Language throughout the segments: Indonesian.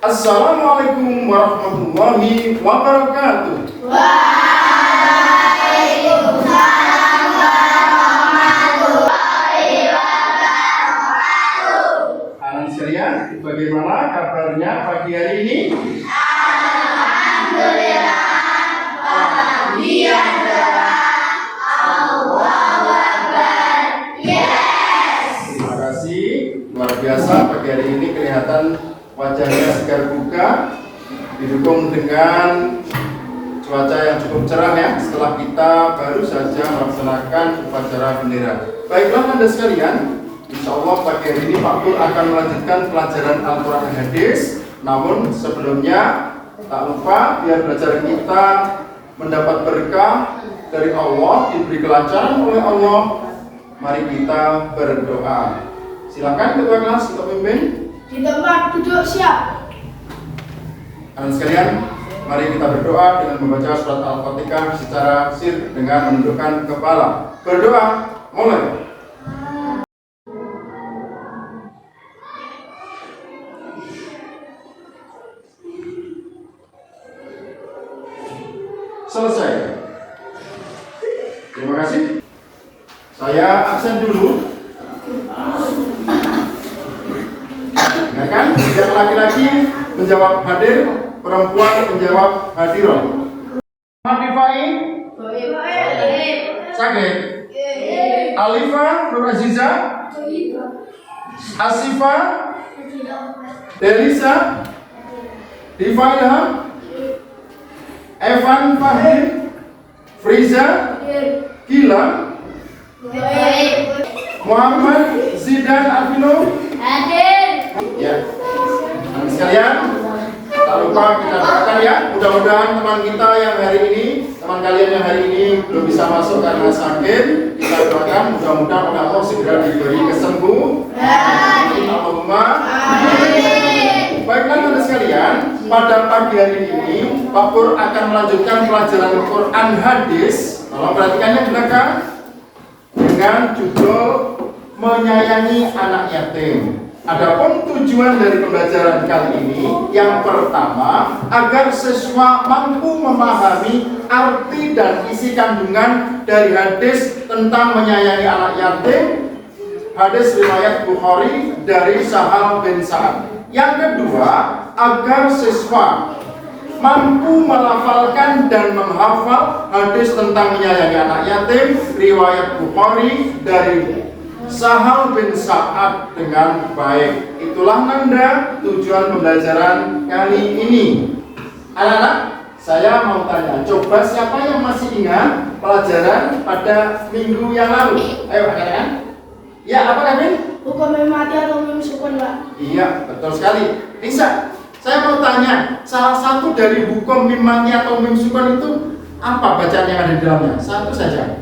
Assalamualaikum warahmatullahi wabarakatuh. Waalaikumsalam warahmatullahi wabarakatuh. Anak sekalian, bagaimana kabarnya pagi hari ini? Alhamdulillah, bahagia cerah. Allahu Akbar. Yes. Terima kasih, luar biasa pagi hari ini kelihatan wajahnya segar buka, didukung dengan cuaca yang cukup cerah ya, setelah kita baru saja melaksanakan upacara bendera. Baiklah Anda sekalian, insya Allah pagi hari ini Pak Pur akan melanjutkan pelajaran Al-Quran dan Hadis. Namun sebelumnya tak lupa biar belajar kita mendapat berkah dari Allah, diberi kelancaran oleh Allah. Mari kita berdoa. Silakan ketua kelas untuk pimpin. Di tempat duduk siap. Anak sekalian, mari kita berdoa dengan membaca surat Al-Fatihah secara sir dengan menundukkan kepala. Berdoa, mulai. Selesai. Terima kasih. Saya absen dulu. Ya kan? Yang laki-laki menjawab hadir, perempuan menjawab hadirah. Mafifai? Sakit? Alifa, Nur Aziza? Asifa? Delisa? Diva Ilham? Evan Fahim? Friza? Gilang? Muhammad Zidan Alvino? Ya, teman sekalian, tak lupa kita doakan ya, mudah-mudahan teman kita yang hari ini, teman kalian yang hari ini belum bisa masuk karena sakit, kita doakan mudah-mudahan oleh Allah segera diberi kesembuhan. Allahumma amin. Baiklah teman sekalian, pada pagi hari ini Pak Pur akan melanjutkan pelajaran Quran Hadis. Tolong perhatikannya di belakang dengan judul menyayangi anak yatim. Adapun tujuan dari pembelajaran kali ini, yang pertama, agar siswa mampu memahami arti dan isi kandungan dari hadis tentang menyayangi anak yatim. Hadis riwayat Bukhari dari Sahal bin Sa'ad. Yang kedua, agar siswa mampu melafalkan dan menghafal hadis tentang menyayangi anak yatim riwayat Bukhari dari Sahal bin Sa'ad dengan baik. Itulah nanda tujuan pembelajaran kali ini. Anak-anak, saya mau tanya, coba siapa yang masih ingat pelajaran pada minggu yang lalu? Ayo anak-anak. Ya, apa Kevin? Hukum mim mati atau mim sukun, Pak? Iya, betul sekali. Bisa. Saya mau tanya, salah satu dari hukum mim mati atau mim sukun itu apa bacaan yang ada di dalamnya? Satu saja.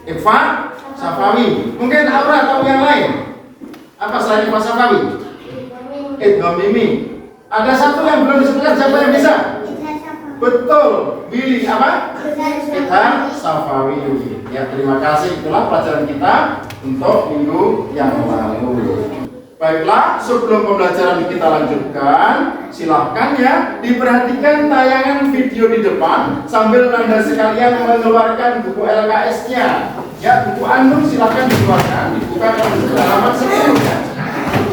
Ikhfa Safawi. Mungkin Aura atau yang lain? Apa selain Ikhfa Safawi? Idgham mimi. Ada satu yang belum disebutkan, siapa yang bisa? Betul. Billy apa? Idgham Safawi. Ya, terima kasih. Itulah pelajaran kita untuk minggu yang lalu. Baiklah, sebelum pembelajaran kita lanjutkan, silahkan ya diperhatikan tayangan video di depan sambil Anda sekalian mengeluarkan buku LKS-nya. Ya, buku Anur silahkan dikeluarkan, dibuka ke halaman 10 ya.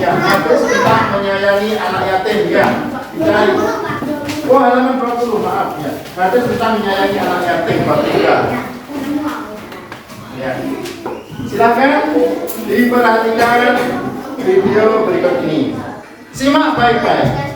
Ya, hadis tentang menyayangi anak yatim ya. Dicari. Oh, halaman 20, maaf ya. Hadis tentang menyayangi anak yatim bab 3. Ya. Silakan diperhatikan video berikut ini. Simak baik-baik.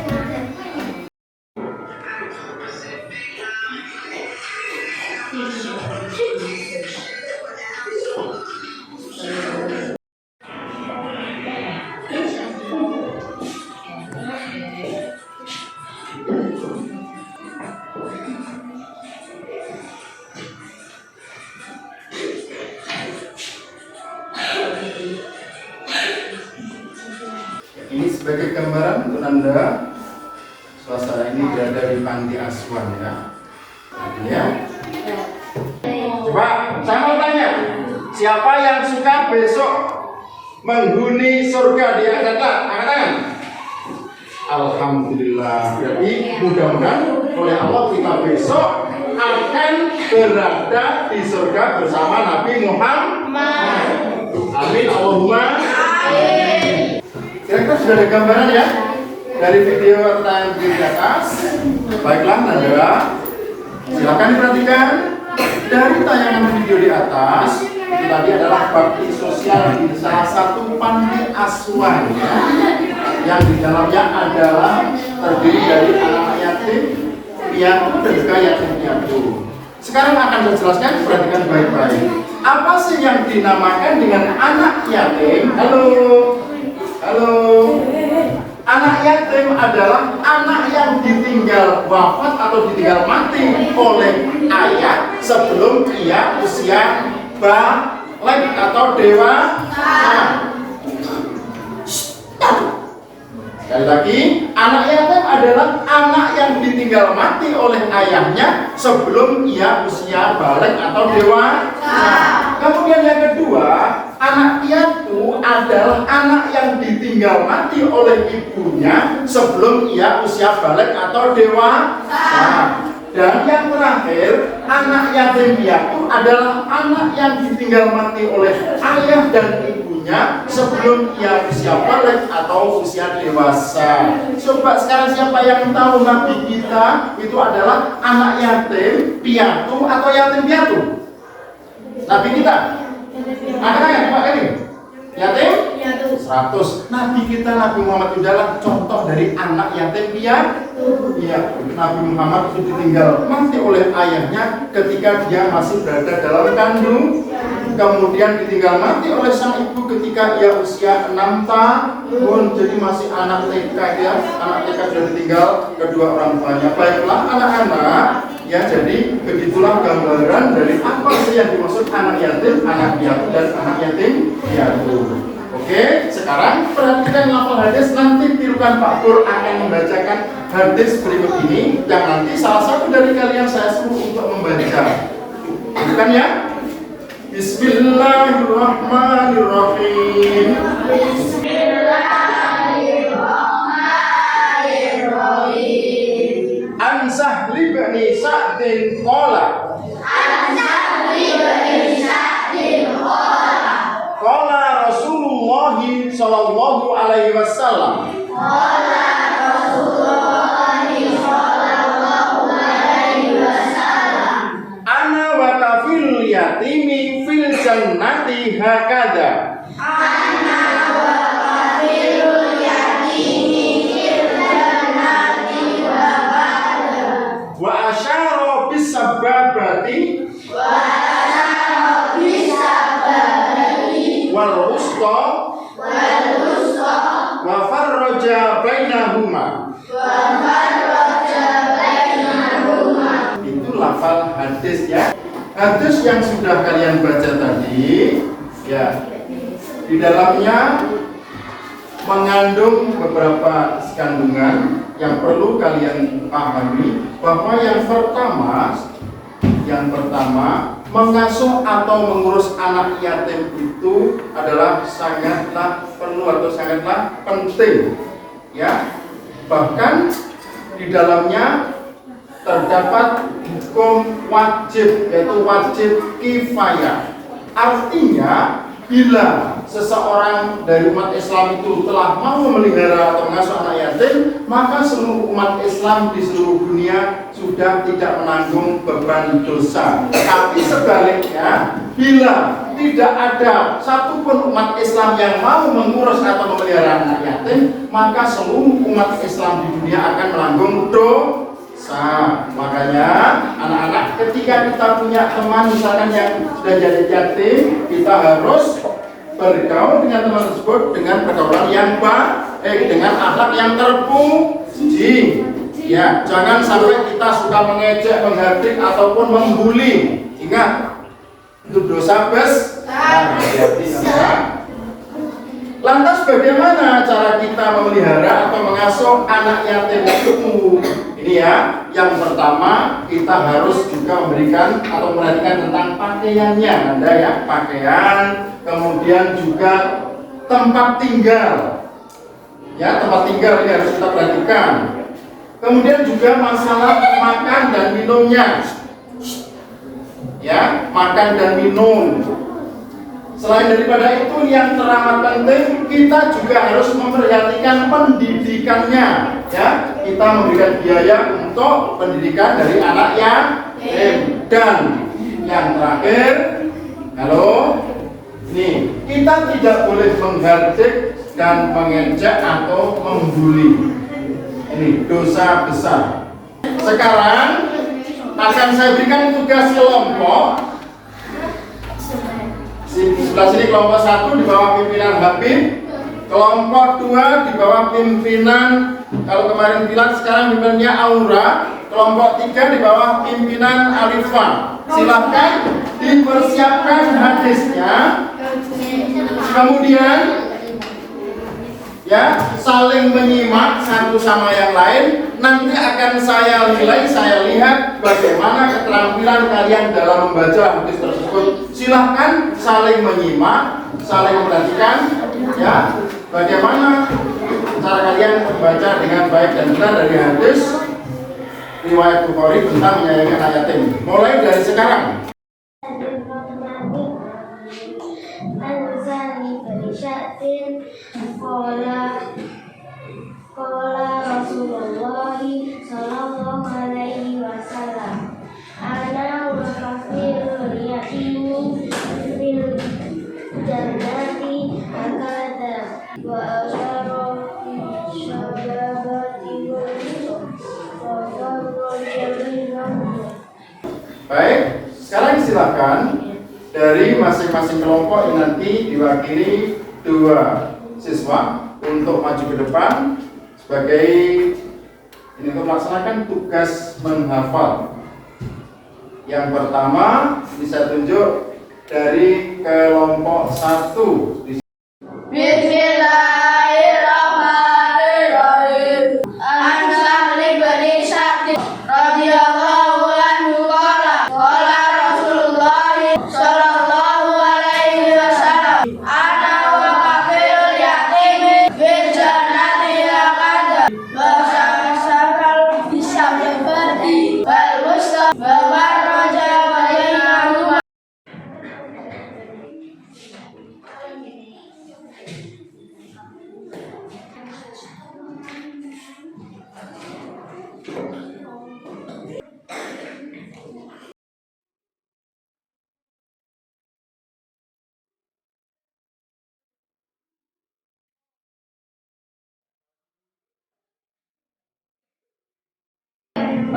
Ini sebagai gambaran untuk Anda, suasana ini berada di panti asuhan ya. Ya. Coba saya mau tanya, siapa yang suka besok menghuni surga di akhirat kelak? Angkat tangan. Alhamdulillah. Jadi mudah-mudahan oleh Allah kita besok akan berada di surga bersama Nabi Muhammad. Amin. Allahumma amin. Kira-kira sudah ada gambaran ya dari video yang di atas? Baiklah, Nanda, silakan diperhatikan. Dari tayangan video di atas, itu tadi adalah bakti sosial di salah satu panti asuhan ya, yang di dalamnya adalah terdiri dari anak yatim, piatu dan juga yatim piatu. Sekarang akan saya jelaskan, perhatikan baik-baik. Apa sih yang dinamakan dengan anak yatim? Halo, halo. Anak yatim adalah anak yang ditinggal wafat atau ditinggal mati oleh ayah sebelum ia usia balik atau dewasa. Sekali lagi, anak yatim adalah anak yang ditinggal mati oleh ayahnya sebelum ia usia balik atau dewasa. Kemudian yang kedua, anak piatu adalah anak yang ditinggal mati oleh ibunya sebelum ia usia balik atau dewasa. Dan yang terakhir, anak yatim piatu adalah anak yang ditinggal mati oleh ayah dan ibunya sebelum ia usia balik atau usia dewasa. Coba sekarang siapa yang tahu Nabi kita itu adalah anak yatim piatu atau yatim piatu? Nabi kita? Ada Pak ini? Yatim? 100. Nabi kita Nabi Muhammad itu adalah contoh dari anak yatim piatu. Ya, Nabi Muhammad itu ditinggal mati oleh ayahnya ketika dia masih berada dalam kandung. Kemudian ditinggal mati oleh sang ibu ketika ia usia 6 tahun. Jadi masih anak TK ya. Anak TK sudah ditinggal kedua orang tuanya. Baiklah anak-anak, ya jadi begitulah gambaran dari apa sih yang dimaksud anak yatim, anak piatu dan anak yatim piatu. Oke, sekarang perhatikan lafal hadis. Nanti tirukan Pak Pur akan membacakan hadis berikut ini yang nanti salah satu dari kalian saya suruh untuk membaca. Bukan ya? Bismillahirrahmanirrahim. Bismillahirrahmanirrahim. An Sahli bin Sa'din qala. Qala Rasulullah sallallahu alaihi wasallam. Ana wa kafil yatimi fil jannati hakada. Wa asyara bis sababati wal wusta wa farraja bainahuma. Itu lafal hadis ya. Hadis yang sudah kalian baca tadi ya, di dalamnya mengandung beberapa kandungan yang perlu kalian pahami. Bahwa yang pertama mengasuh atau mengurus anak yatim itu adalah sangatlah perlu atau sangatlah penting ya. Bahkan di dalamnya terdapat hukum wajib, yaitu wajib kifayah. Artinya bila seseorang dari umat Islam itu telah mau memelihara atau mengasuh anak yatim, maka seluruh umat Islam di seluruh dunia sudah tidak menanggung beban dosa. Tapi sebaliknya, bila tidak ada satupun umat Islam yang mau mengurus atau memelihara anak yatim, maka seluruh umat Islam di dunia akan menanggung dosa. Makanya anak-anak, ketika kita punya teman misalkan yang sudah jadi yatim, kita harus bergaul dengan teman tersebut dengan pergaulan yang baik, dengan akhlak yang terpuji. Ya, jangan sampai kita suka mengejek, menghardik ataupun membuli. Ingat, itu dosa besar. Lantas bagaimana cara kita memelihara atau mengasuh anak yatim itu? Ini ya, yang pertama kita harus juga memberikan atau memperhatikan tentang pakaiannya, Anda ya, pakaian, kemudian juga tempat tinggal. Ya, tempat tinggal ini harus kita perhatikan. Kemudian juga masalah makan dan minumnya. Ya, makan dan minum. Selain daripada itu yang teramat penting, kita juga harus memperhatikan pendidikannya. Ya, kita memberikan biaya untuk pendidikan dari anak yatim. Dan yang terakhir, halo, nih kita tidak boleh menghardik dan mengejek atau membuli. Ini dosa besar. Sekarang akan saya berikan tugas kelompok. Sebelah sini kelompok 1 di bawah pimpinan Habib, kelompok 2 di bawah pimpinan, kalau kemarin bilang sekarang pimpinannya Aura, kelompok 3 di bawah pimpinan Alifah. Silahkan dipersiapkan hadisnya, kemudian ya saling menyimak satu sama yang lain. Nanti akan saya nilai, saya lihat bagaimana keterampilan kalian dalam membaca hadis tersebut. Silahkan saling menyimak, saling memperhatikan ya bagaimana cara kalian membaca dengan baik dan benar dari hadis riwayat Bukhari tentang menyayangi anak yatim. Mulai dari sekarang. Qala Rasulullah sallallahu alaihi wasallam, ana wa kafirul yatimi fil jannati akada wa asyara syababati wa qarrul jami'an. Baik, sekarang silakan dari masing-masing kelompok yang nanti diwakili 2 siswa untuk maju ke depan sebagai ini untuk melaksanakan tugas menghafal. Yang pertama bisa tunjuk dari kelompok 1. Bismillahirrahmanirrahim. An Sa'd bin Sa'd radhiyallahu anhu qala qala Rasulullah sallallahu alaihi wasallam, ana wa kafirul yatim fil jannati akada wa sakal bisyabati wal musta wa warraja bainahuma.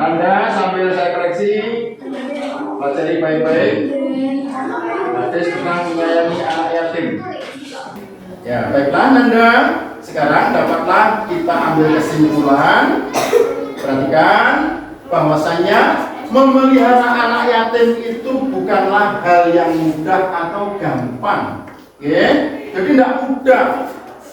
Anda sambil saya koreksi, pelajari baik-baik hadis tentang menyayangi anak yatim. Ya, baiklah Nanda. Sekarang dapatlah kita ambil kesimpulan. Perhatikan bahwasanya memelihara anak yatim itu bukanlah hal yang mudah atau gampang. Oke? Jadi tidak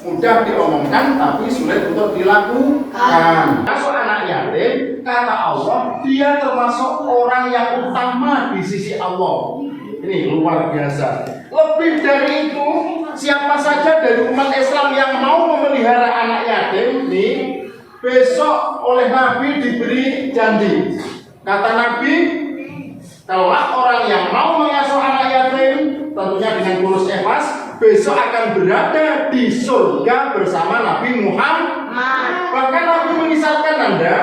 mudah diomongkan tapi sulit untuk dilakukan. Masuk anak yatim, kata Allah, dia termasuk orang yang utama di sisi Allah. Ini luar biasa. Lebih dari itu, siapa saja dari umat Islam yang mau memelihara anak yatim, nih besok oleh Nabi diberi janji. Kata Nabi, kalau orang yang mau mengasuh anak yatim, tentunya dengan tulus ikhlas, besok akan berada di surga bersama Nabi Muhammad. Bahkan Nabi mengisahkan Anda,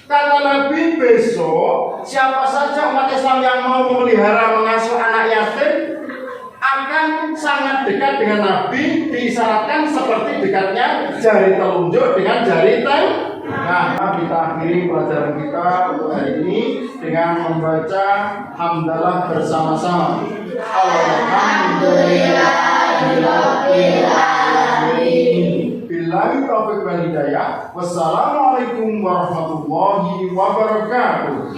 kata Nabi besok siapa saja umat Islam yang mau memelihara mengasuh anak yatim akan sangat dekat dengan Nabi, diisyaratkan seperti dekatnya jari telunjuk dengan jari tengah. Nah, kita akhiri pelajaran kita untuk hari ini dengan membaca hamdalah bersama-sama. Alhamdulillahirabbil alamin. Billahi taufiq wal hidayah. Wassalamualaikum warahmatullahi wabarakatuh.